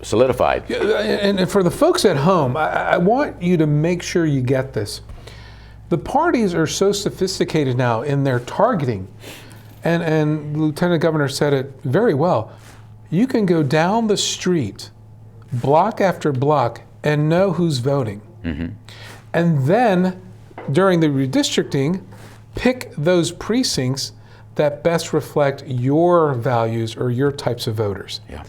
solidified. Yeah, and for the folks at home, I want you to make sure you get this. The parties are so sophisticated now in their targeting, and the Lieutenant Governor said it very well. You can go down the street, block after block, and know who's voting. And then, during the redistricting, pick those precincts that best reflect your values or your types of voters. Yeah.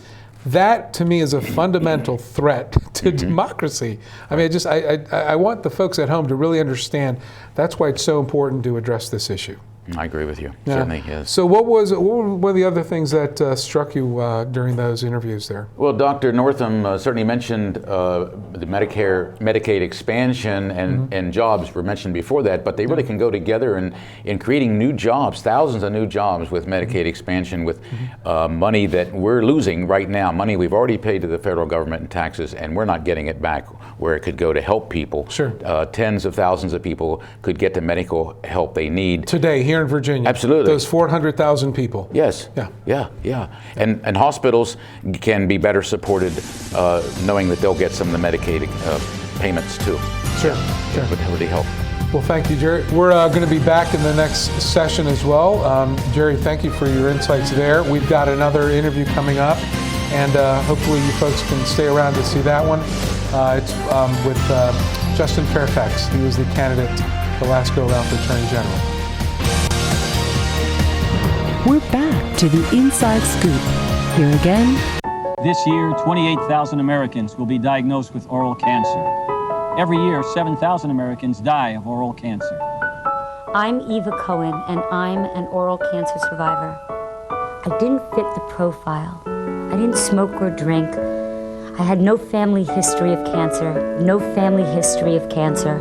That, to me, is a fundamental threat to democracy. I mean, I want the folks at home to really understand that's why it's so important to address this issue. I agree with you. Yeah. Certainly, yes. So what were the other things that struck you during those interviews there? Well, Dr. Northam certainly mentioned the Medicaid expansion and jobs were mentioned before that, but they really can go together in creating new jobs, thousands of new jobs with Medicaid expansion, with money that we're losing right now, money we've already paid to the federal government in taxes, and we're not getting it back where it could go to help people. Sure. Tens of thousands of people could get the medical help they need. Today, here in Virginia. Absolutely. Those 400,000 people. Yes. Yeah. And hospitals can be better supported knowing that they'll get some of the Medicaid payments too. Sure. It would really help. Well, thank you, Jerry. We're going to be back in the next session as well. Jerry, thank you for your insights there. We've got another interview coming up, and hopefully you folks can stay around to see that one. It's with Justin Fairfax. He was the candidate the last go-around for Attorney General. We're back to the Inside Scoop. Here again. This year, 28,000 Americans will be diagnosed with oral cancer. Every year, 7,000 Americans die of oral cancer. I'm Eva Cohen, and I'm an oral cancer survivor. I didn't fit the profile. I didn't smoke or drink. I had no family history of cancer, no family history of cancer.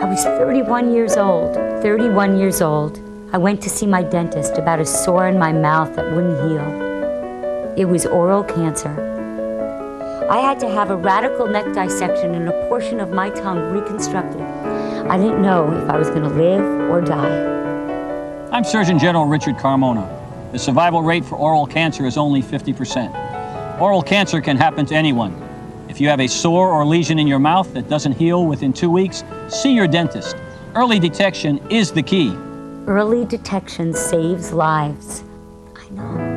I was 31 years old. I went to see my dentist about a sore in my mouth that wouldn't heal. It was oral cancer. I had to have a radical neck dissection and a portion of my tongue reconstructed. I didn't know if I was going to live or die. I'm Surgeon General Richard Carmona. The survival rate for oral cancer is only 50%. Oral cancer can happen to anyone. If you have a sore or lesion in your mouth that doesn't heal within 2 weeks, see your dentist. Early detection is the key. Early detection saves lives. I know.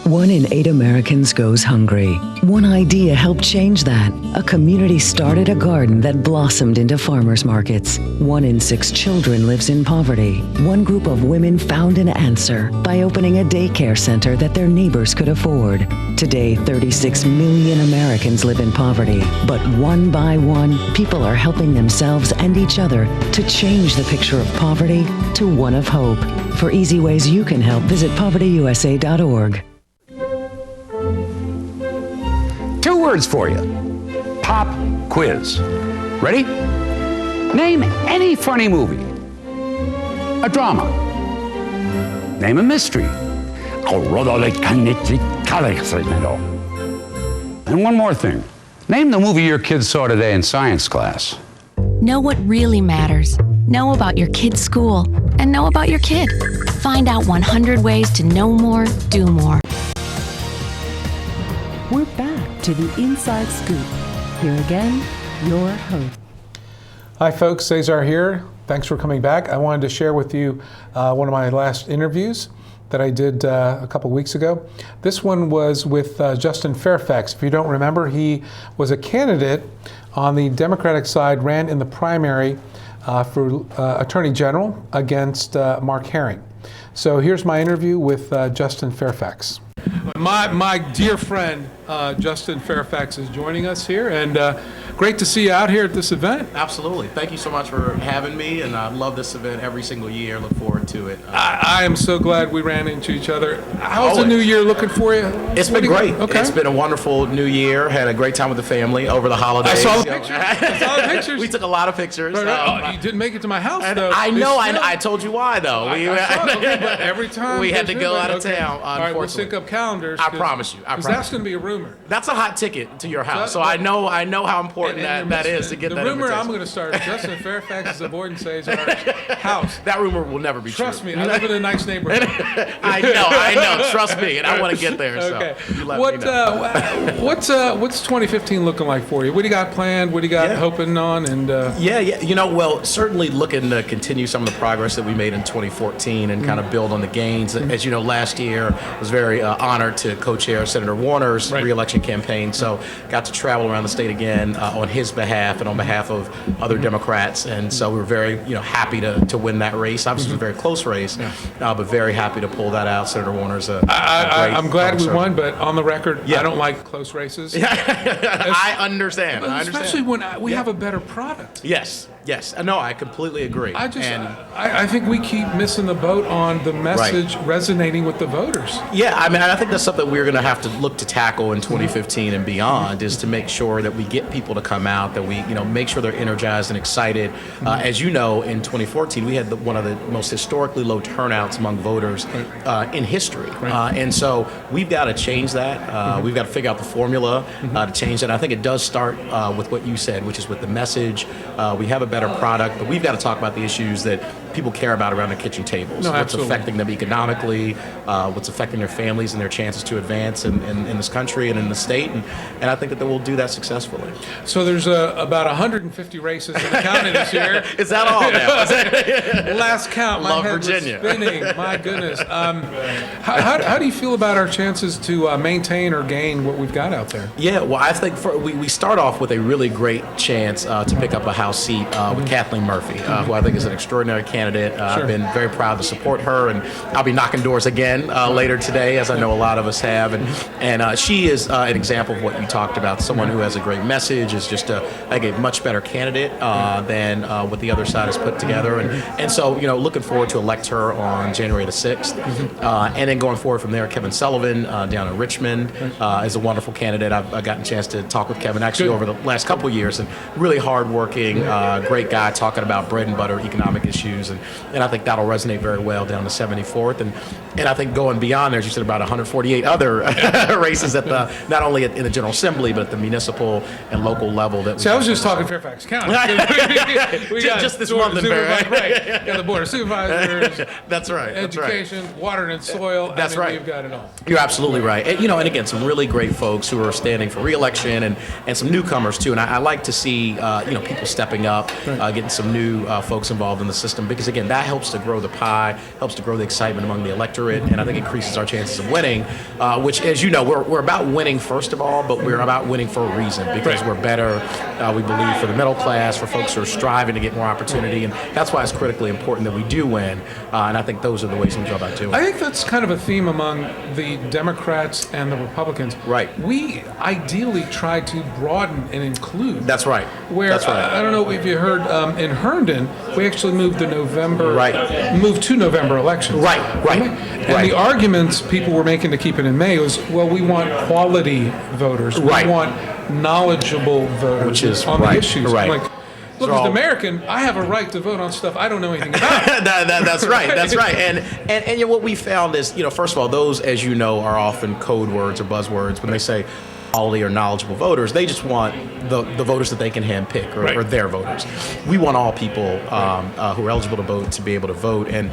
1 in 8 Americans goes hungry. One idea helped change that. A community started a garden that blossomed into farmers markets. 1 in 6 children lives in poverty. One group of women found an answer by opening a daycare center that their neighbors could afford. Today, 36 million Americans live in poverty. But one by one, people are helping themselves and each other to change the picture of poverty to one of hope. For easy ways you can help, visit povertyusa.org. 2 words for you. Pop quiz. Ready? Name any funny movie. A drama. Name a mystery. And one more thing. Name the movie your kids saw today in science class. Know what really matters. Know about your kid's school. And know about your kid. Find out 100 ways to know more, do more. We're back to the Inside Scoop. Here again, your host. Hi folks, Cesar here. Thanks for coming back. I wanted to share with you one of my last interviews that I did a couple weeks ago. This one was with Justin Fairfax. If you don't remember, he was a candidate on the Democratic side, ran in the primary for Attorney General against Mark Herring. So here's my interview with Justin Fairfax. My dear friend, Justin Fairfax is joining us here, and great to see you out here at this event. Absolutely. Thank you so much for having me, and I love this event every single year. Look forward to it. I am so glad we ran into each other. How's the new year looking for you? It's been great. Okay. It's been a wonderful new year. Had a great time with the family over the holidays. I saw the pictures. We took a lot of pictures. You didn't make it to my house, though. I know. I told you why, though. But every time we had to go out of town, All right, we'll sync up calendars. I promise you. Because that's going to be a rumor. That's a hot ticket to your house. So I know how important that is to get that The rumor invitation. I'm going to start is Justin Fairfax is avoiding Cesar's house. That rumor will never be true. Trust me, I live in a nice neighborhood. I know. Trust me, and I want to get there. Okay. So you let me know. What's 2015 looking like for you? What do you got planned? What do you got hoping on? And Yeah. Well, certainly looking to continue some of the progress that we made in 2014 and kind of build on the gains. As you know, last year I was very honored to co-chair Senator Warner's re-election campaign. So got to travel around the state again on his behalf and on behalf of other Democrats. And so we were very happy to win that race. Obviously, it was a very close race, but very happy to pull that out. Senator Warner's I'm glad we won, but on the record, I don't like close races. I understand. Especially when we have a better product. Yes. No, I completely agree. I think we keep missing the boat on the message resonating with the voters. Yeah, I mean, I think that's something we're going to have to look to tackle in 2015 and beyond, is to make sure that we get people to come out, that we make sure they're energized and excited. As you know, in 2014, we had one of the most historically low turnouts among voters in history. And so we've got to change that. We've got to figure out the formula to change that. I think it does start with what you said, which is with the message. We have a better product, but we've got to talk about the issues that people care about around their kitchen tables. What's affecting them economically, what's affecting their families and their chances to advance in this country and in the state, and I think that we'll do that successfully. So there's about 150 races in the county this year. Is that all now? Last count, my head Virginia. was spinning. My goodness. How do you feel about our chances to maintain or gain what we've got out there? Yeah, well, I think we start off with a really great chance to pick up a House seat with Kathleen Murphy, who I think is an extraordinary candidate. I've been very proud to support her, and I'll be knocking doors again later today, as I know a lot of us have. And she is an example of what you talked about, someone who has a great message, is just a much better candidate than what the other side has put together. And so, looking forward to elect her on January the 6th. And then going forward from there, Kevin Sullivan down in Richmond is a wonderful candidate. I've gotten a chance to talk with Kevin actually over the last couple of years, and really hardworking, great guy talking about bread and butter economic issues. And I think that'll resonate very well down the 74th. And I think going beyond there, as you said, about 148 other races at not only in the General Assembly, but at the municipal and local level. I was just talking Fairfax County. we got just this month, right? Yeah, the board of supervisors. That's right. Education, water and soil. That's right. We've got it all. You're absolutely right. And, and again, some really great folks who are standing for re-election, and some newcomers too. And I like to see people stepping up, getting some new folks involved in the system, because again, that helps to grow the pie, helps to grow the excitement among the electorate, and I think increases our chances of winning. Which, as you know, we're about winning first of all, but we're about winning for a reason, because we're better. We believe for the middle class, for folks who are striving to get more opportunity, and that's why it's critically important that we do win. And I think those are the ways we go about doing it. I think that's kind of a theme among the Democrats and the Republicans. Right. We ideally try to broaden and include. That's right. Where that's right. I don't know if you heard in Herndon, we actually moved to November elections. Right. And the arguments people were making to keep it in May was, well, we want quality voters. We want knowledgeable voters on the issues. Right. Like, Look, as an American, I have a right to vote on stuff I don't know anything about. That's right. That's right. And what we found is, first of all, those, as you know, are often code words or buzzwords when they say quality or knowledgeable voters. They just want the voters that they can handpick or their voters. We want all people who are eligible to vote to be able to vote. And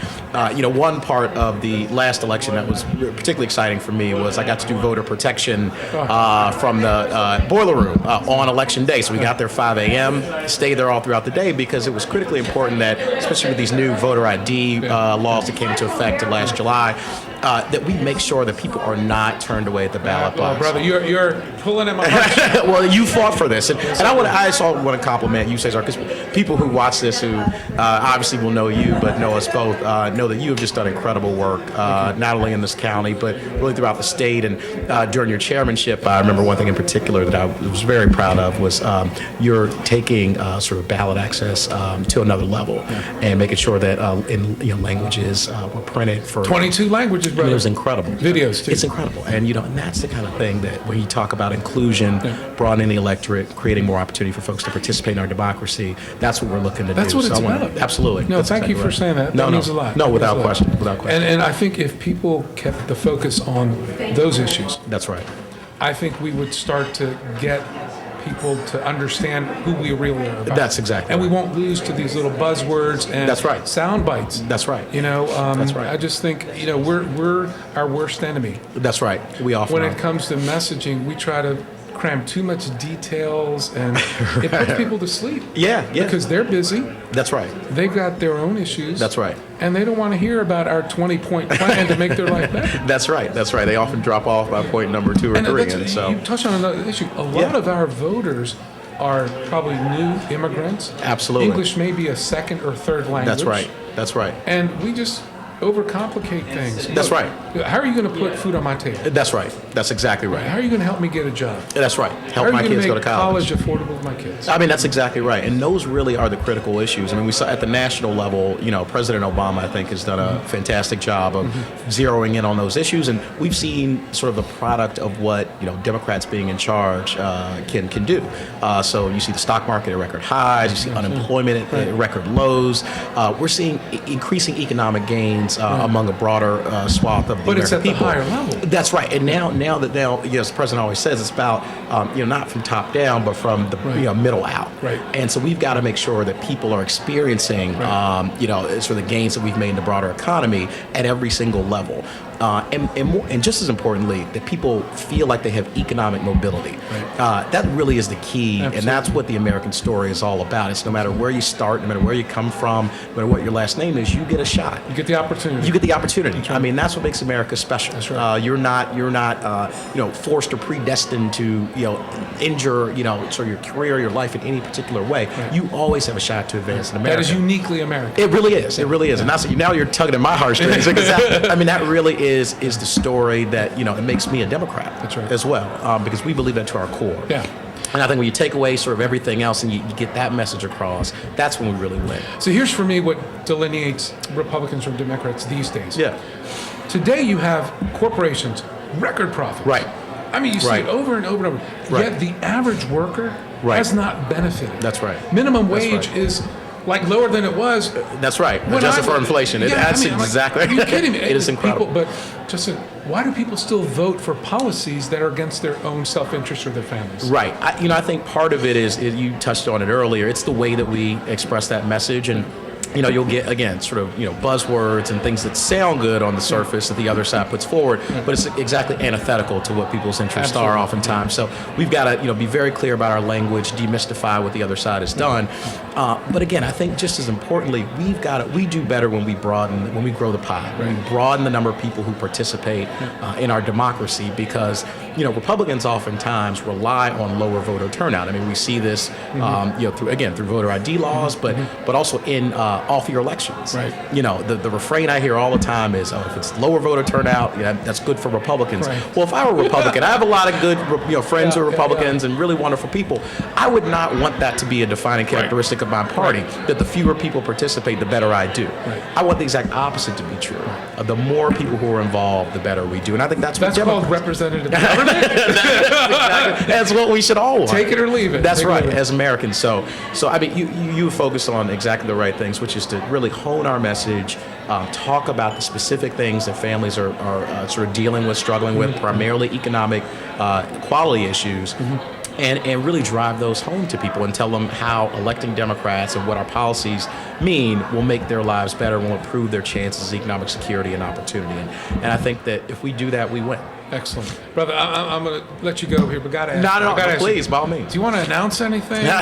one part of the last election that was particularly exciting for me was I got to do voter protection from the boiler room on election day. So we got there 5 a.m., stayed there all throughout the day because it was critically important that, especially with these new voter ID laws that came into effect last July, that we make sure that people are not turned away at the ballot box. Brother, you're pulling at my heart. Well, you fought for this, and I also want to compliment you, Cesar, because people who watch this, who obviously will know you, but know us both, know that you have just done incredible work, not only in this county, but really throughout the state. And during your chairmanship, I remember one thing in particular that I was very proud of was you're taking sort of ballot access to another level and making sure that in languages were printed for 22 languages. It was incredible. Videos too. It's incredible, and and that's the kind of thing that when you talk about inclusion, broadening the electorate, creating more opportunity for folks to participate in our democracy, that's what we're looking to do. That's what it's about. Absolutely. No, thank you for saying that. That means a lot. No, without question. Without question. And I think if people kept the focus on those issues, that's right. I think we would start to get people to understand who we really are about. That's exactly and right. we won't lose to these little buzzwords and that's right. sound bites. That's right. That's right. I just think, we're our worst enemy. That's right. We often when it comes to messaging, we try to cram too much details and it puts people to sleep. Yeah. Because they're busy. That's right. They've got their own issues. That's right. And they don't want to hear about our 20-point plan to make their life better. That's right. They often drop off by point number 2 or 3. And so you touched on another issue. A lot of our voters are probably new immigrants. Absolutely. English may be a second or third language. That's right. And we just overcomplicate things. That's right. How are you going to put food on my table? That's right. That's exactly right. How are you going to help me get a job? That's right. Help my kids go to college. How are you going to make college affordable to my kids? I mean, that's exactly right. And those really are the critical issues. I mean, we saw at the national level, President Obama, I think, has done a fantastic job of zeroing in on those issues. And we've seen sort of the product of what, Democrats being in charge can do. So you see the stock market at record highs. You see unemployment at record lows. We're seeing increasing economic gains among a broader swath of the But American it's at people. the higher level. That's right. And now, as the president always says, it's about not from top down, but from the middle out. Right. And so we've got to make sure that people are experiencing sort of the gains that we've made in the broader economy at every single level. And just as importantly, that people feel like they have economic mobility. Right. That really is the key, Absolutely. And that's what the American story is all about. It's no matter where you start, no matter where you come from, no matter what your last name is, you get a shot. You get the opportunity. You get the opportunity. Right. I mean, that's what makes America special. That's right. You're not forced or predestined to injure sort of your career, your life in any particular way. Right. You always have a shot to advance in America. That is uniquely American. It really is. It really is. And that's now you're tugging at my heartstrings. I mean, that really is the story that it makes me a Democrat. That's right. As well, because we believe that to our core. Yeah. And I think when you take away sort of everything else and you get that message across, that's when we really win. So here's for me what delineates Republicans from Democrats these days. Yeah. Today you have corporations, record profits. Right. I mean, you see it over and over and over. Right. Yet the average worker has not benefited. That's right. Minimum wage is like lower than it was. That's right. Adjusted for inflation. Exactly. Are you kidding me? It is incredible. But why do people still vote for policies that are against their own self-interest or their families? Right. I think part of it is, you touched on it earlier, it's the way that we express that message. And you'll get, again, sort of, buzzwords and things that sound good on the surface that the other side puts forward, but it's exactly antithetical to what people's interests are oftentimes. So we've got to, be very clear about our language, demystify what the other side has done. But again, I think just as importantly, we do better when we grow the pie, when we broaden the number of people who participate in our democracy, because, Republicans oftentimes rely on lower voter turnout. I mean, we see this, through voter ID laws, but also in off-year elections. Right. The refrain I hear all the time is, if it's lower voter turnout, that's good for Republicans. Right. Well, if I were a Republican, I have a lot of good friends who are Republicans and really wonderful people. I would not want that to be a defining characteristic of my party, that the fewer people participate, the better I do. Right. I want the exact opposite to be true. The more people who are involved, the better we do. And I think that's called representative government. That's what we should all want. Take it or leave it. That's Take right, it or leave it. as Americans. So I mean, you focus on exactly the right things, which is to really hone our message, talk about the specific things that families are sort of dealing with, struggling with, primarily economic quality issues. And really drive those home to people and tell them how electing Democrats and what our policies mean will make their lives better, will improve their chances of economic security and opportunity. And I think that if we do that, we win. Excellent. Brother, I'm going to let you go here, but got to ask. Not at all. No, please, by all means. Do you want to announce anything? I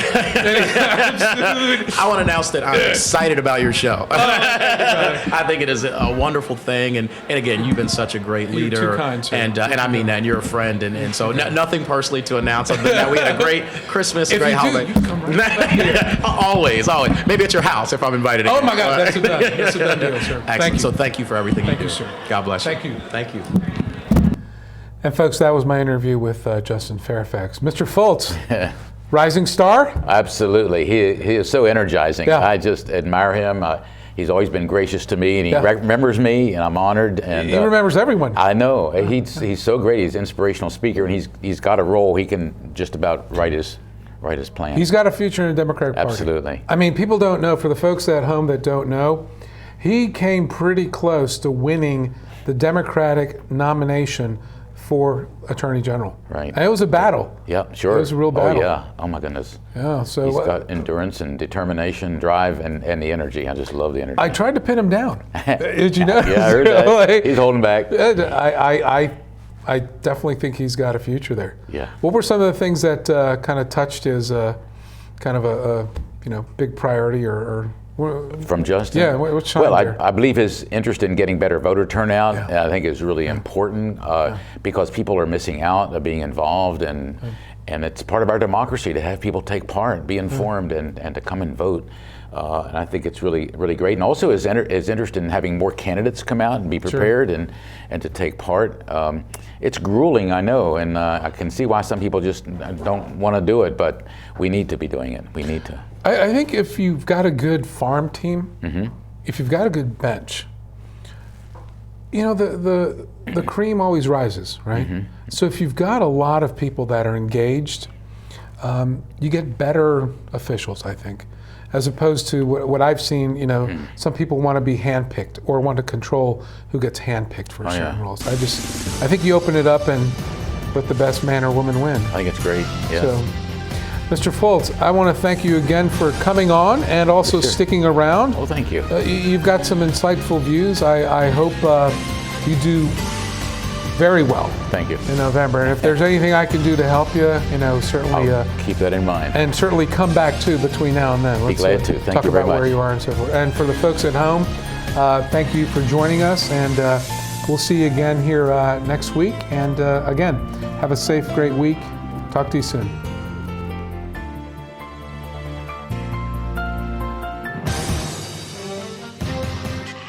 want to announce that I'm excited about your show. I think it is a wonderful thing. And again, you've been such a great leader. You're too kind, sir. And I mean that. And you're a friend. And so nothing personally to announce other than that we had a great Christmas, a great holiday. You come right Always. Maybe at your house if I'm invited again. Oh, my God. That's a done deal, sir. Excellent. Thank you. So thank you for everything you do. Thank you, sir. God bless you. Thank you. Thank you. And folks, that was my interview with Justin Fairfax. Mr. Foltz, rising star? Absolutely. He is so energizing. Yeah. I just admire him. He's always been gracious to me, and he remembers me, and I'm honored. And he remembers everyone. I know. He's so great. He's an inspirational speaker, and he's got a role. He can just about write his plan. He's got a future in the Democratic Party. Absolutely. I mean, people don't know, for the folks at home that don't know, he came pretty close to winning the Democratic nomination for Attorney General. Right. And it was a battle. Yeah, sure. It was a real battle. Oh, yeah. Oh, my goodness. Yeah, so he's got endurance and determination, drive, and the energy. I just love the energy. I tried to pin him down. Did you know? Yeah, I heard that. He's holding back. I definitely think he's got a future there. Yeah. What were some of the things that kind of touched his kind of a big priority or from Justin? Yeah, what's well, I believe his interest in getting better voter turnout, I think is really important because people are missing out, they're being involved, and it's part of our democracy to have people take part, be informed, and to come and vote. And I think it's really, really great. And also his interest in having more candidates come out and be prepared and to take part. It's grueling, I know, and I can see why some people just don't want to do it, but we need to be doing it. We need to. I think if you've got a good farm team, if you've got a good bench, the cream always rises, right? So if you've got a lot of people that are engaged, you get better officials, I think, as opposed to what I've seen. Some people want to be handpicked or want to control who gets handpicked for certain roles. I think you open it up and let the best man or woman win. I think it's great. Yes. So, Mr. Foltz, I want to thank you again for coming on and also sticking around. Oh, thank you. You've got some insightful views. I hope you do very well. Thank you. In November. And if there's anything I can do to help you, certainly I'll keep that in mind. And certainly come back too between now and then. Be glad to. Thank you very much. Talk about where you are and so forth. And for the folks at home, thank you for joining us, and we'll see you again here next week. And again, have a safe, great week. Talk to you soon.